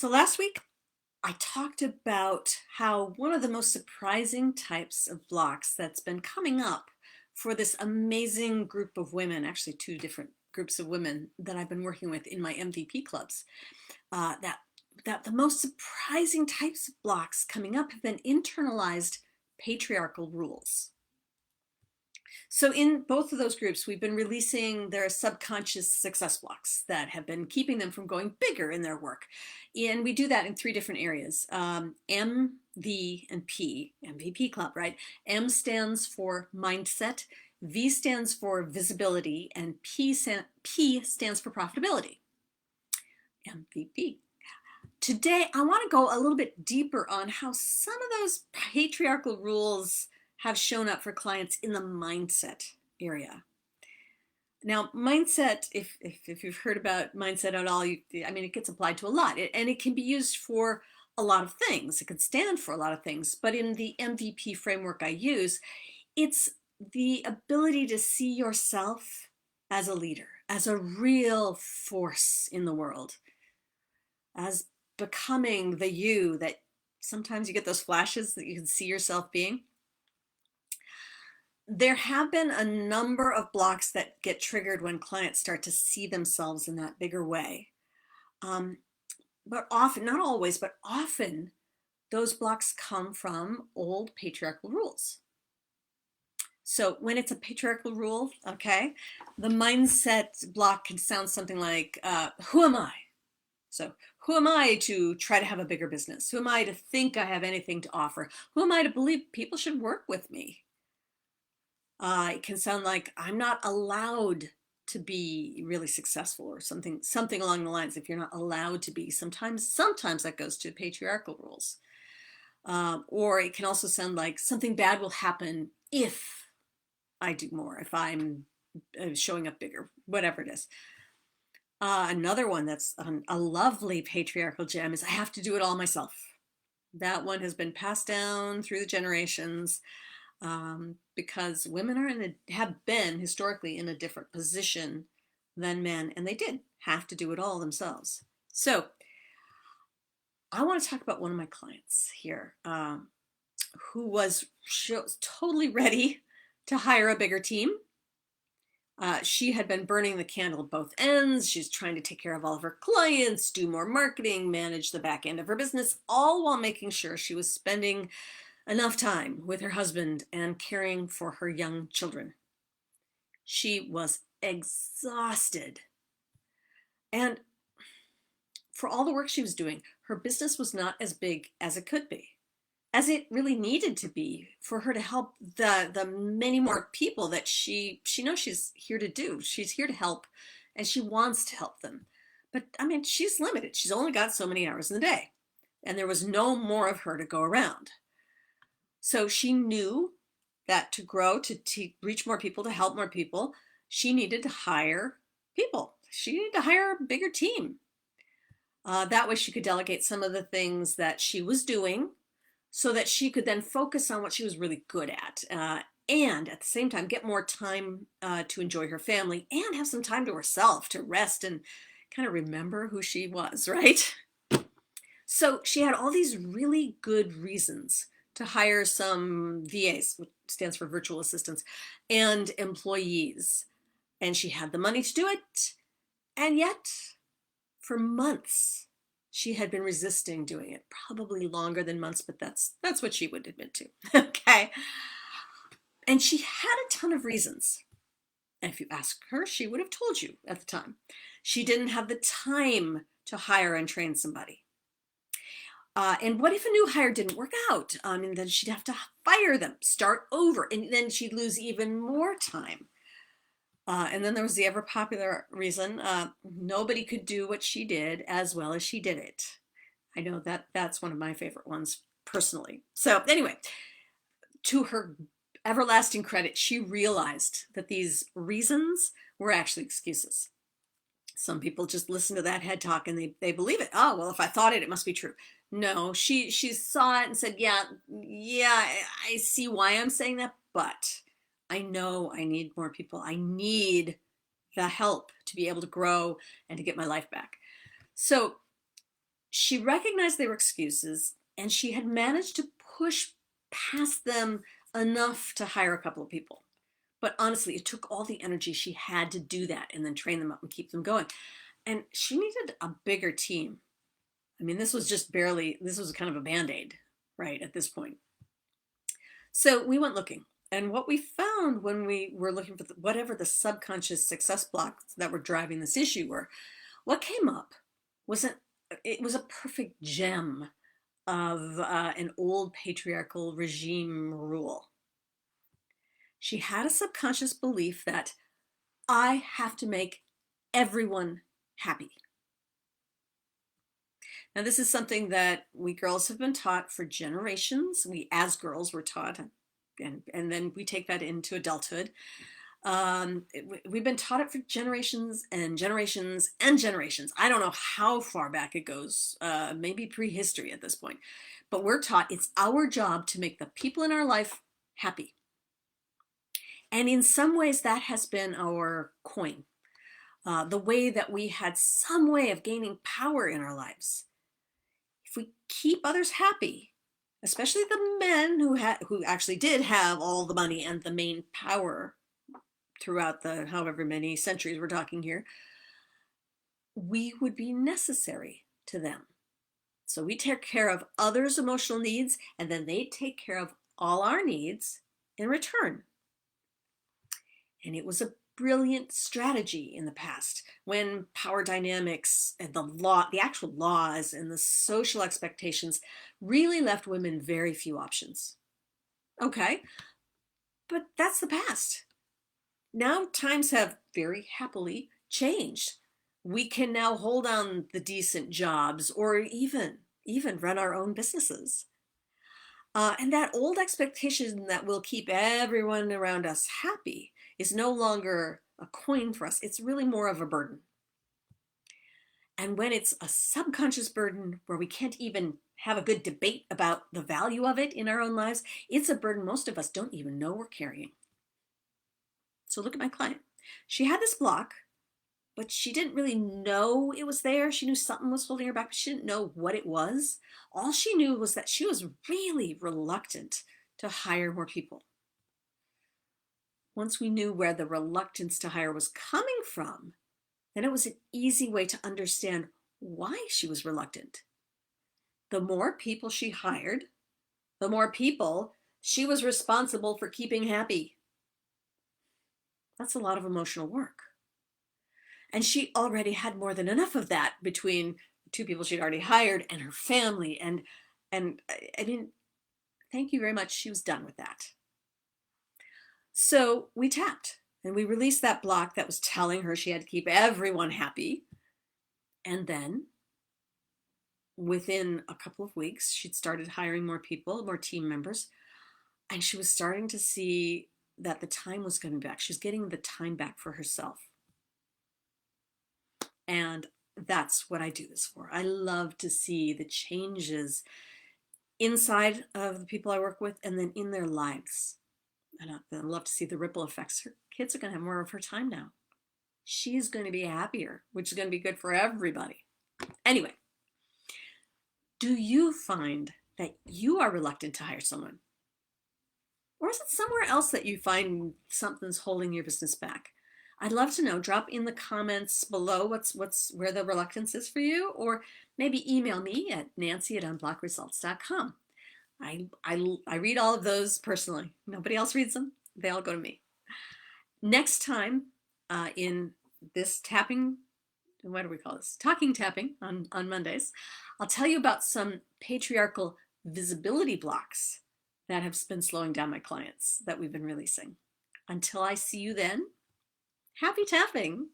So last week, I talked about how one of the most surprising types of blocks that's been coming up for this amazing group of women, actually two different groups of women that I've been working with in my MVP clubs, that the most surprising types of blocks coming up have been internalized patriarchal rules. So in both of those groups, we've been releasing their subconscious success blocks that have been keeping them from going bigger in their work. And we do that in three different areas, M, V, and P, MVP Club, right? M stands for mindset, V stands for visibility, and P stands for profitability, MVP. Today, I want to go a little bit deeper on how some of those patriarchal rules have shown up for clients in the mindset area. Now, mindset, if you've heard about mindset at all, it gets applied to a lot, and it can be used for a lot of things. It can stand for a lot of things, but in the MVP framework I use, it's the ability to see yourself as a leader, as a real force in the world, as becoming the you that sometimes you get those flashes that you can see yourself being. There have been a number of blocks that get triggered when clients start to see themselves in that bigger way. But often, not always, but often, those blocks come from old patriarchal rules. So when it's a patriarchal rule, okay, the mindset block can sound something like, who am I? So who am I to try to have a bigger business? Who am I to think I have anything to offer? Who am I to believe people should work with me? It can sound like I'm not allowed to be really successful or something along the lines. If you're not allowed to be, sometimes that goes to patriarchal rules. Or it can also sound like something bad will happen if I do more, if I'm showing up bigger, whatever it is. Another one that's a lovely patriarchal gem is I have to do it all myself. That one has been passed down through the generations. Because women have been historically in a different position than men, and they did have to do it all themselves. So I want to talk about one of my clients here, who was totally ready to hire a bigger team. She had been burning the candle at both ends. She's trying to take care of all of her clients, do more marketing, manage the back end of her business, all while making sure she was spending enough time with her husband and caring for her young children. She was exhausted. And for all the work she was doing, her business was not as big as it could be, as it really needed to be for her to help the many more people that she knows she's here to do. She's here to help, and she wants to help them. But she's limited. She's only got so many hours in the day, and there was no more of her to go around. So she knew that to grow, to reach more people, to help more people, she needed to hire people. She needed to hire a bigger team. That way she could delegate some of the things that she was doing so that she could then focus on what she was really good at. And at the same time, get more time to enjoy her family and have some time to herself, to rest and kind of remember who she was, right? So she had all these really good reasons to hire some VAs, which stands for virtual assistants, and employees. And she had the money to do it. And yet, for months, she had been resisting doing it, probably longer than months, but that's what she would admit to. Okay. And she had a ton of reasons. And if you ask her, she would have told you at the time. She didn't have the time to hire and train somebody. And what if a new hire didn't work out? And then she'd have to fire them, start over, and then she'd lose even more time. And then there was the ever popular reason, nobody could do what she did as well as she did it. I know that's one of my favorite ones personally. So anyway, to her everlasting credit, she realized that these reasons were actually excuses. Some people just listen to that head talk and they believe it. Oh, well, if I thought it, it must be true. No, she saw it and said, yeah, I see why I'm saying that, but I know I need more people. I need the help to be able to grow and to get my life back. So She recognized they were excuses, and she had managed to push past them enough to hire a couple of people. But honestly, it took all the energy she had to do that and then train them up and keep them going. And she needed a bigger team. I mean, this was just barely, this was kind of a band-aid, right, at this point. So we went looking. And what we found when we were looking for whatever the subconscious success blocks that were driving this issue were, what came up was it was a perfect gem of an old patriarchal regime rule. She had a subconscious belief that I have to make everyone happy. Now, this is something that we girls have been taught for generations. We, as girls, were taught, and then we take that into adulthood. We've been taught it for generations and generations and generations. I don't know how far back it goes, maybe prehistory at this point. But we're taught it's our job to make the people in our life happy. And in some ways, that has been our coin. The way that we had some way of gaining power in our lives. If we keep others happy, especially the men who actually did have all the money and the main power throughout the however many centuries we're talking here, we would be necessary to them. So we take care of others' emotional needs, and then they take care of all our needs in return. And it was a brilliant strategy in the past when power dynamics and the actual laws and the social expectations really left women very few options. Okay, but that's the past. Now times have very happily changed. We can now hold on the decent jobs or even run our own businesses. And that old expectation that we'll keep everyone around us happy is no longer a coin for us. It's really more of a burden. And when it's a subconscious burden where we can't even have a good debate about the value of it in our own lives, it's a burden most of us don't even know we're carrying. So look at my client. She had this block, but she didn't really know it was there. She knew something was holding her back, but she didn't know what it was. All she knew was that she was really reluctant to hire more people. Once we knew where the reluctance to hire was coming from, then it was an easy way to understand why she was reluctant. The more people she hired, the more people she was responsible for keeping happy. That's a lot of emotional work. And she already had more than enough of that between the two people she'd already hired and her family. And I mean, thank you very much. She was done with that. So we tapped and we released that block that was telling her she had to keep everyone happy. And then within a couple of weeks, she'd started hiring more people, more team members. And she was starting to see that the time was coming back. She was getting the time back for herself. And that's what I do this for. I love to see the changes inside of the people I work with and then in their lives. And I love to see the ripple effects. Her kids are going to have more of her time now. She's going to be happier, which is going to be good for everybody. Anyway, do you find that you are reluctant to hire someone? Or is it somewhere else that you find something's holding your business back? I'd love to know. Drop in the comments below where the reluctance is for you, or maybe email me at nancy@unblockresults.com. I read all of those personally. Nobody else reads them. They all go to me. Next time in this tapping, what do we call this? Talking tapping on Mondays, I'll tell you about some patriarchal visibility blocks that have been slowing down my clients that we've been releasing. Until I see you then, happy tapping.